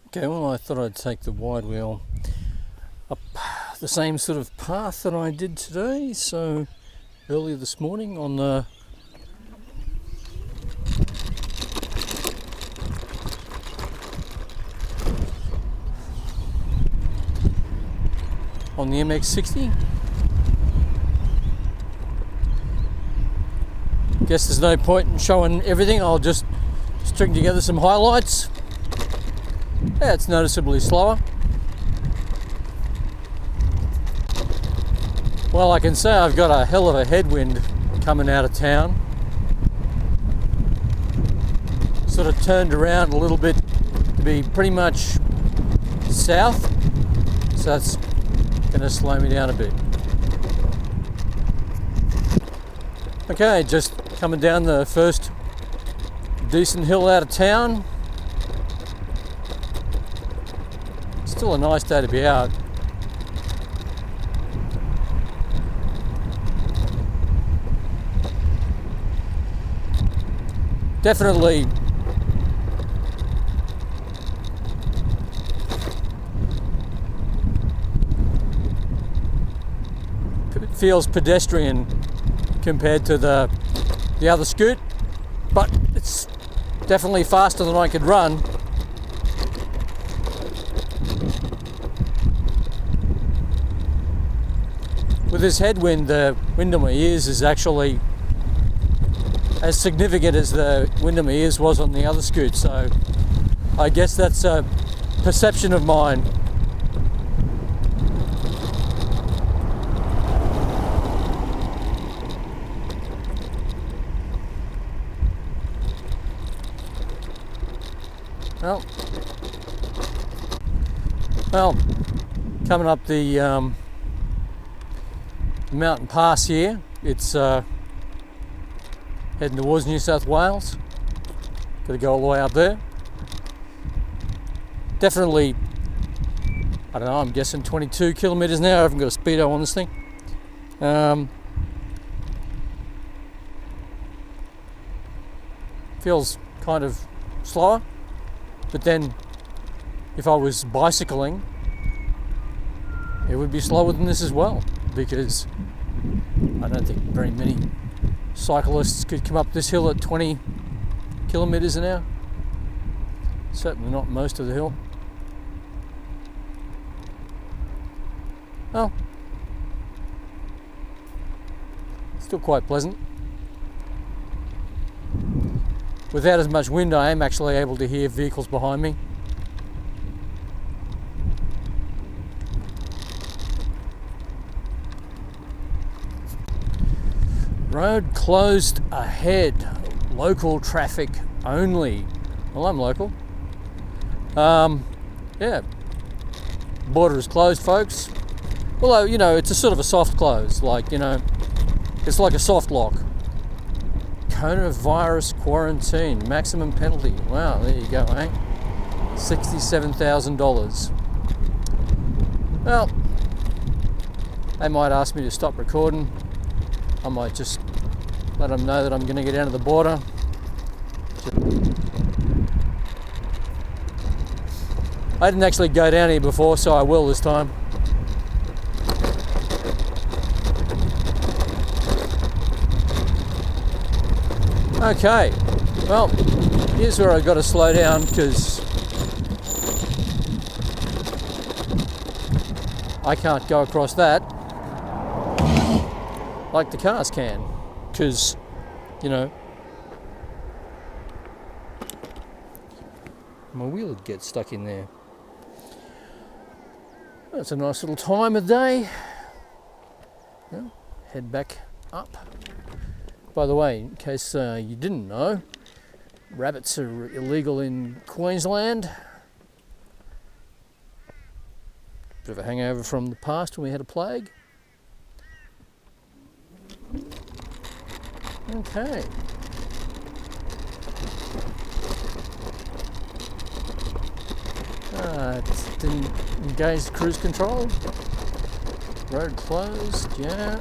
Okay, well, I thought I'd take the wide wheel up the same sort of path that I did today. So earlier this morning on the MX60. Guess there's no point in showing everything. I'll just string together some highlights. Yeah, it's noticeably slower. Well, I can say I've got a hell of a headwind coming out of town. Sort of turned around a little bit to be pretty much south, so that's going to slow me down a bit. Okay, just coming down the first decent hill out of town. Still a nice day to be out. Definitely feels pedestrian compared to the other scoot, but it's definitely faster than I could run. With this headwind, the wind in my ears is actually as significant as the wind in my ears was on the other scoot, so I guess that's a perception of mine. Well, coming up the mountain pass here, it's heading towards New South Wales. Got to go all the way up there. Definitely, I don't know, I'm guessing 22 kilometres an hour. I haven't got a speedo on this thing. Feels kind of slower, but then if I was bicycling, it would be slower than this as well, because I don't think very many cyclists could come up this hill at 20 kilometres an hour. Certainly not most of the hill. Well, still quite pleasant. Without as much wind, I am actually able to hear vehicles behind me. Road closed ahead, local traffic only. Well, I'm local. Yeah, border is closed, folks. Although, you know, it's a sort of a soft close, like, you know, it's like a soft lock. Coronavirus quarantine, maximum penalty. Wow, there you go, eh? $67,000. Well, they might ask me to stop recording. I might just let them know that I'm going to get down to the border. I didn't actually go down here before, so I will this time. Okay, well, here's where I've got to slow down, because I can't go across that like the cars can, because, you know, my wheel would get stuck in there. That's a nice little time of day. Well, head back up. By the way, in case you didn't know, rabbits are illegal in Queensland. Bit of a hangover from the past when we had a plague. Okay. Didn't engage cruise control. Road closed, yeah.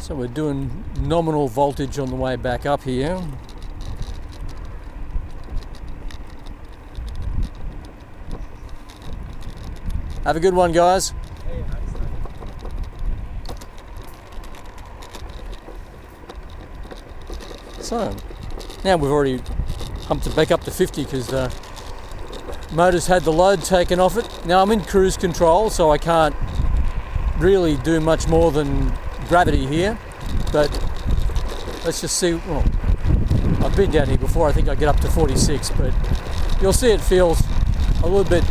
So we're doing nominal voltage on the way back up here. Have a good one, guys. So now we've already pumped it back up to 50 because the motor's had the load taken off it. Now I'm in cruise control, so I can't really do much more than gravity here, but let's just see. Well, I've been down here before. I think I get up to 46, but you'll see it feels a little bit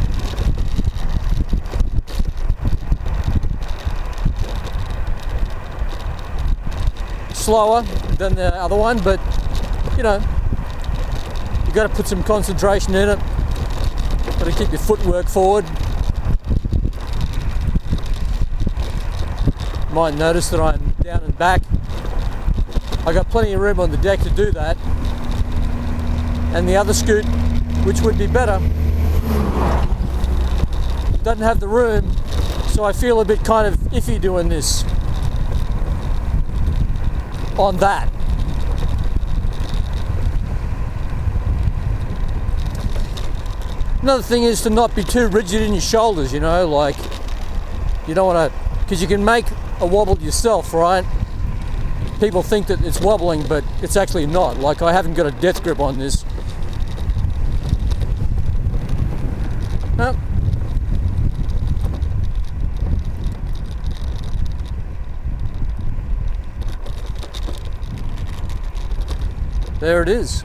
slower than the other one, but you know, you've got to put some concentration in it. Got to keep your footwork forward. Might notice that I'm down and back. I got plenty of room on the deck to do that, and the other scoot, which would be better, doesn't have the room, so I feel a bit kind of iffy doing this on that. Another thing is to not be too rigid in your shoulders, you know, like you don't want to, because you can make a wobble yourself, right? People think that it's wobbling, but it's actually not. Like, I haven't got a death grip on this. No. There it is.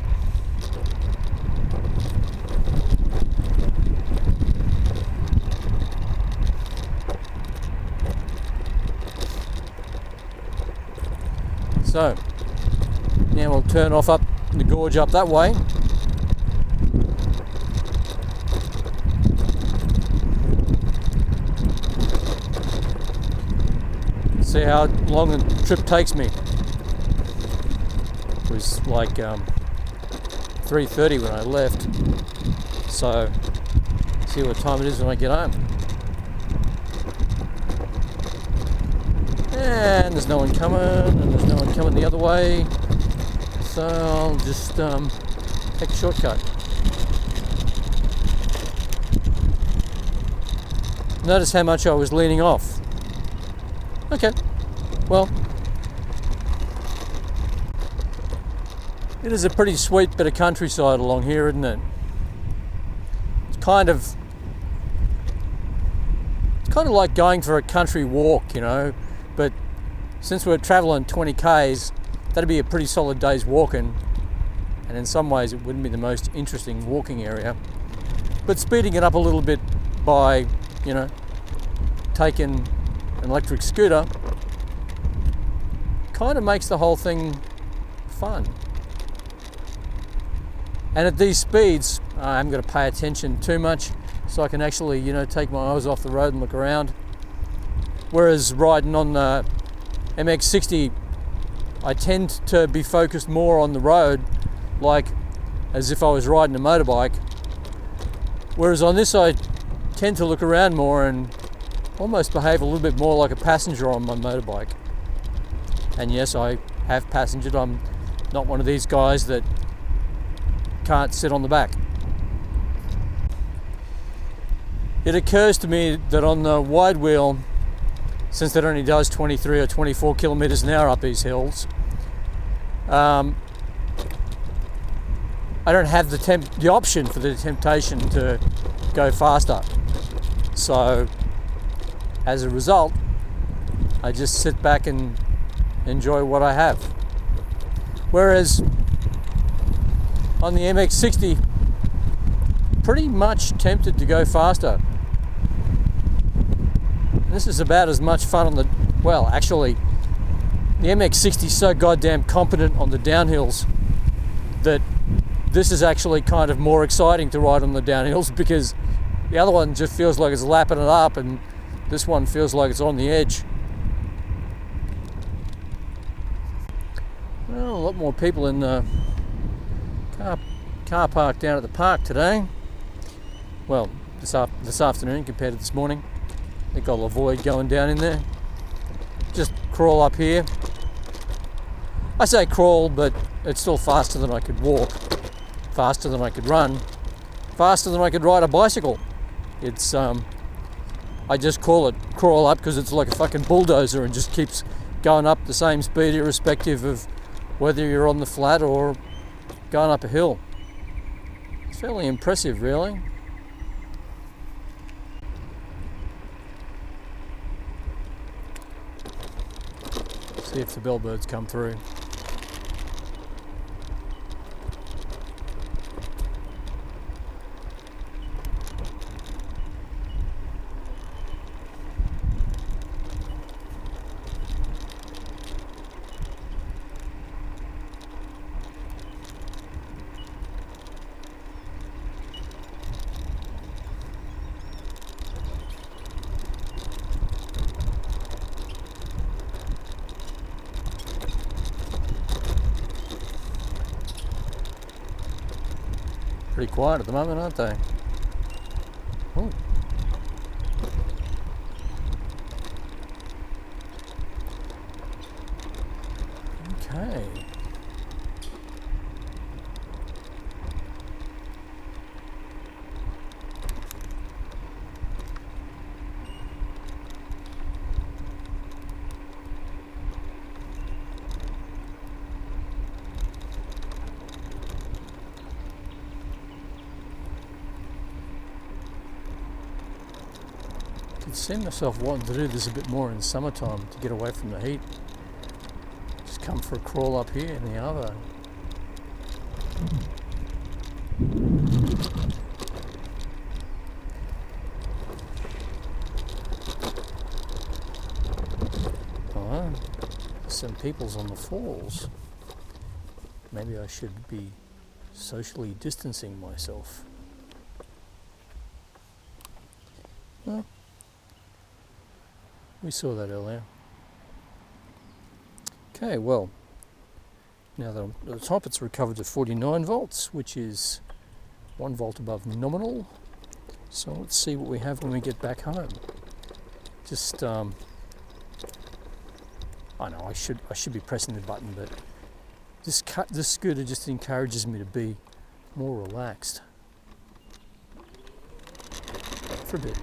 So now we'll turn off up the gorge up that way. See how long the trip takes me. It was like 3:30 when I left, so see what time it is when I get home. And there's no one coming, and there's no one coming the other way, so I'll just take a shortcut. Notice how much I was leaning off. Okay, well, it is a pretty sweet bit of countryside along here, isn't it? It's kind of like going for a country walk, you know, but since we're traveling 20 k's, that'd be a pretty solid day's walking, and in some ways it wouldn't be the most interesting walking area, but speeding it up a little bit by, you know, taking an electric scooter kind of makes the whole thing fun. And at these speeds, I haven't got to pay attention too much, so I can actually, you know, take my eyes off the road and look around. Whereas riding on the MX60, I tend to be focused more on the road, like as if I was riding a motorbike. Whereas on this, I tend to look around more and almost behave a little bit more like a passenger on my motorbike. And yes, I have passengered. I'm not one of these guys that can't sit on the back. It occurs to me that on the wide wheel, since it only does 23 or 24 kilometers an hour up these hills, I don't have the option for the temptation to go faster. So as a result, I just sit back and enjoy what I have. Whereas on the MX60, pretty much tempted to go faster. This is about as much fun on the, well, actually, the MX60 is so goddamn competent on the downhills that this is actually kind of more exciting to ride on the downhills, because the other one just feels like it's lapping it up, and this one feels like it's on the edge. Well, a lot more people in the car park down at the park today. Well, this afternoon compared to this morning. I think I'll avoid going down in there. Just crawl up here, I say crawl, but it's still faster than I could walk, faster than I could run, faster than I could ride a bicycle. It's I just call it crawl up because it's like a fucking bulldozer and just keeps going up the same speed irrespective of whether you're on the flat or going up a hill. It's fairly impressive, really. See if the bellbirds come through. Pretty quiet at the moment, aren't they? Ooh. Okay. I see myself wanting to do this a bit more in summertime to get away from the heat. Just come for a crawl up here in the Arvo. Oh, some people's on the falls. Maybe I should be socially distancing myself. Well, we saw that earlier. Okay, well, now that I'm at the top, it's recovered to 49 volts, which is 1 volt above nominal. So let's see what we have when we get back home. Just, I know I should be pressing the button, but this scooter just encourages me to be more relaxed for a bit.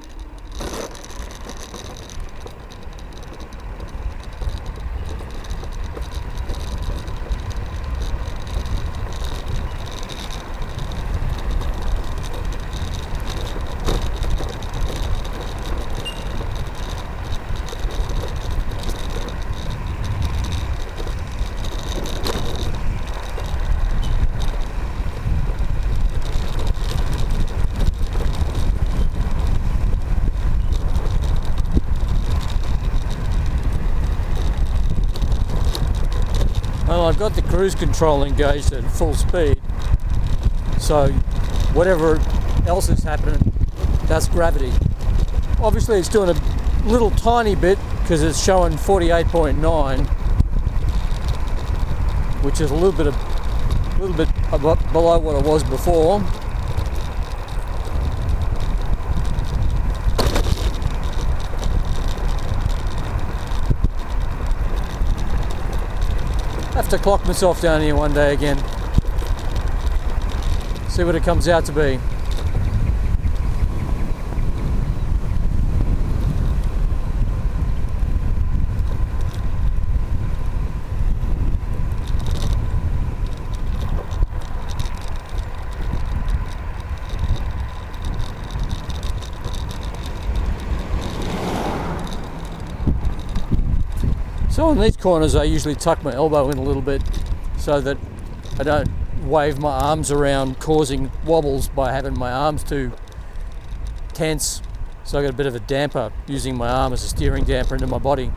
Well, I've got the cruise control engaged at full speed, so whatever else is happening, that's gravity. Obviously it's doing a little tiny bit because it's showing 48.9, which is a little bit below what it was before. Have to clock myself down here one day again. See what it comes out to be. So in these corners I usually tuck my elbow in a little bit so that I don't wave my arms around, causing wobbles by having my arms too tense. So I got a bit of a damper, using my arm as a steering damper into my body.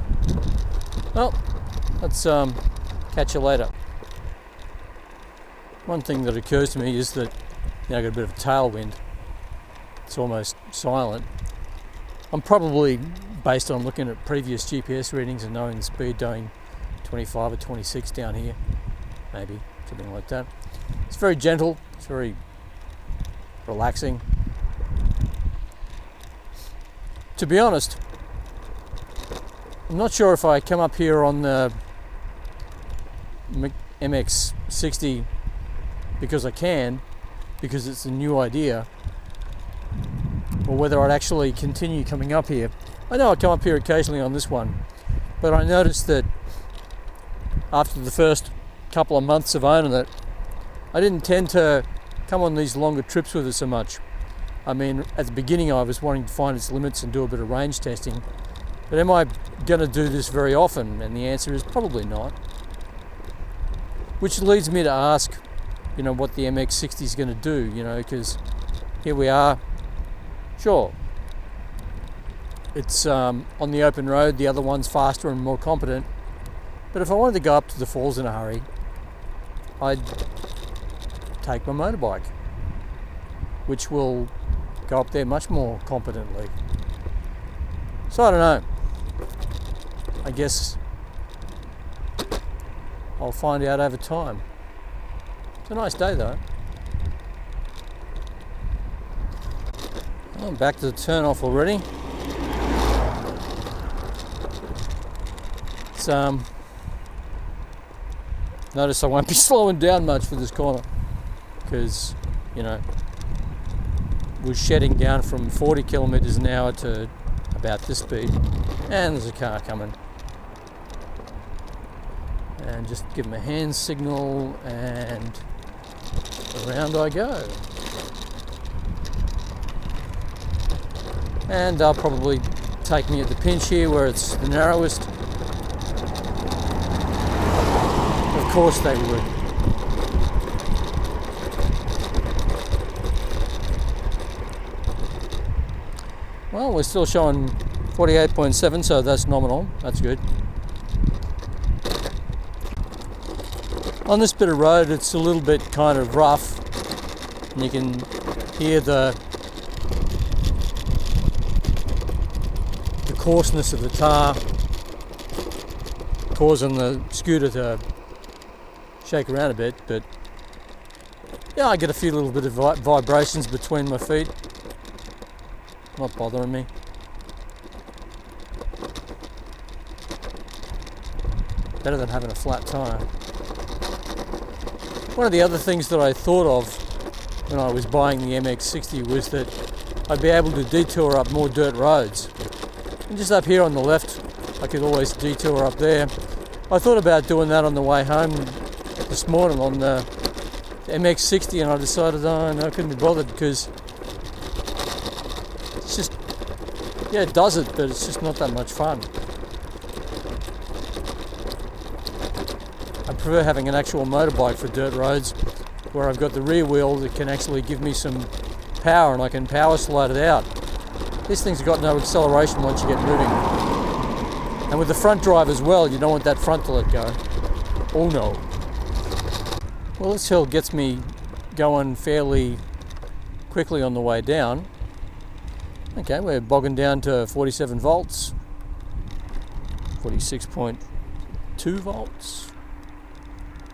Well, let's catch you later. One thing that occurs to me is that now I've got a bit of a tailwind. It's almost silent. I'm probably, based on looking at previous GPS readings and knowing the speed doing 25 or 26 down here, maybe something like that. It's very gentle, it's very relaxing. To be honest, I'm not sure if I come up here on the MX60 because I can, because it's a new idea, or whether I'd actually continue coming up here. I know I come up here occasionally on this one, but I noticed that after the first couple of months of owning it, I didn't tend to come on these longer trips with it so much. I mean, at the beginning I was wanting to find its limits and do a bit of range testing, but am I going to do this very often? And the answer is probably not. Which leads me to ask, you know, what the MX60 is going to do, you know, because here we are. Sure, it's on the open road, the other one's faster and more competent, but if I wanted to go up to the falls in a hurry, I'd take my motorbike, which will go up there much more competently. So I don't know. I guess I'll find out over time. It's a nice day though. I'm back to the turn off already. It's notice I won't be slowing down much for this corner because, you know, we're shedding down from 40 kilometers an hour to about this speed, and there's a car coming. And just give them a hand signal and around I go. And they'll probably take me at the pinch here where it's the narrowest. Of course they would. Well, we're still showing 48.7, so that's nominal. That's good. On this bit of road, it's a little bit kind of rough. And you can hear the coarseness of the tar causing the scooter to shake around a bit, but yeah, I get a few little bit of vibrations between my feet. Not bothering me. Better than having a flat tire. One of the other things that I thought of when I was buying the MX60 was that I'd be able to detour up more dirt roads. And just up here on the left, I could always detour up there. I thought about doing that on the way home this morning on the MX60, and I decided, oh no, I couldn't be bothered because it's just, yeah, it does it, but it's just not that much fun. I prefer having an actual motorbike for dirt roads where I've got the rear wheel that can actually give me some power and I can power slide it out. This thing's got no acceleration once you get moving. And with the front drive as well, you don't want that front to let go. Oh no. Well, this hill gets me going fairly quickly on the way down. Okay, we're bogging down to 47 volts. 46.2 volts.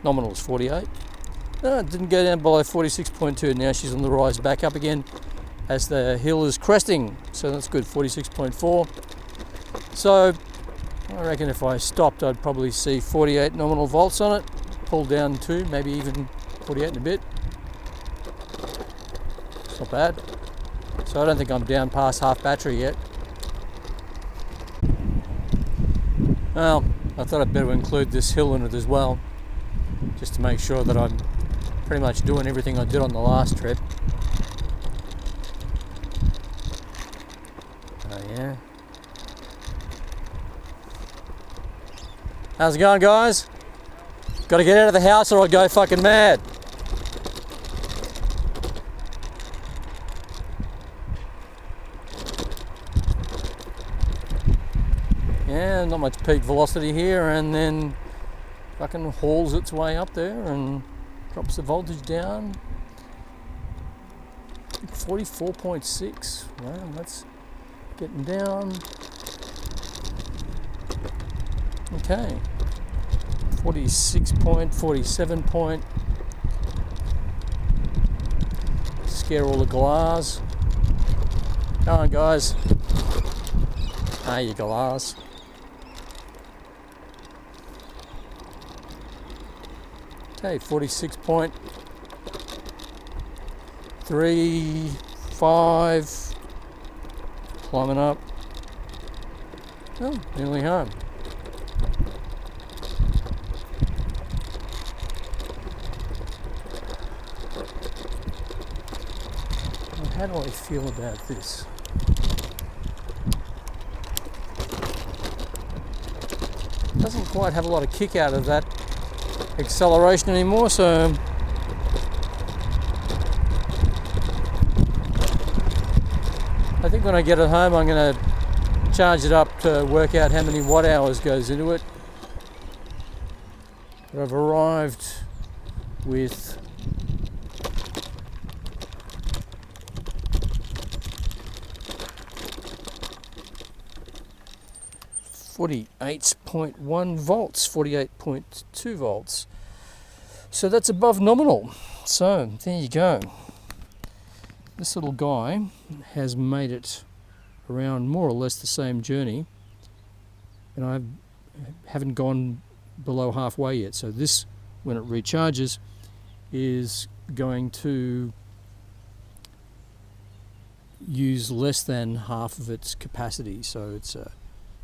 Nominal is 48. No, it didn't go down below 46.2. Now she's on the rise back up again as the hill is cresting. So that's good, 46.4. So I reckon if I stopped, I'd probably see 48 nominal volts on it. Pull down to maybe even 48 and a bit. It's not bad. So I don't think I'm down past half battery yet. Well, I thought I'd better include this hill in it as well, just to make sure that I'm pretty much doing everything I did on the last trip. Oh yeah. How's it going, guys? Gotta get out of the house or I'll go fucking mad. Yeah, not much peak velocity here, and then fucking hauls its way up there and drops the voltage down. 44.6. Wow, that's getting down. Okay. 46 point, 47 point. Scare all the glass. Come on, guys. Ah, you glass. Okay, 46.35, climbing up. Oh, nearly home. Well, how do I feel about this? Doesn't quite have a lot of kick out of that acceleration anymore, so I think when I get it home I'm going to charge it up to work out how many watt hours goes into it. But I've arrived with 48.1 volts, 48.2 volts. So that's above nominal. So there you go. This little guy has made it around more or less the same journey, and I haven't gone below halfway yet. So this, when it recharges, is going to use less than half of its capacity. So it's a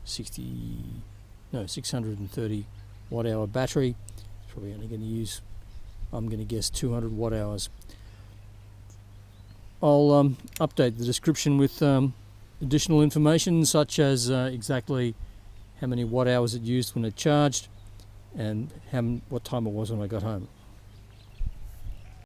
630 watt hour battery. It's probably only going to use, I'm going to guess, 200 watt hours. I'll update the description with additional information, such as exactly how many watt hours it used when it charged and what time it was when I got home.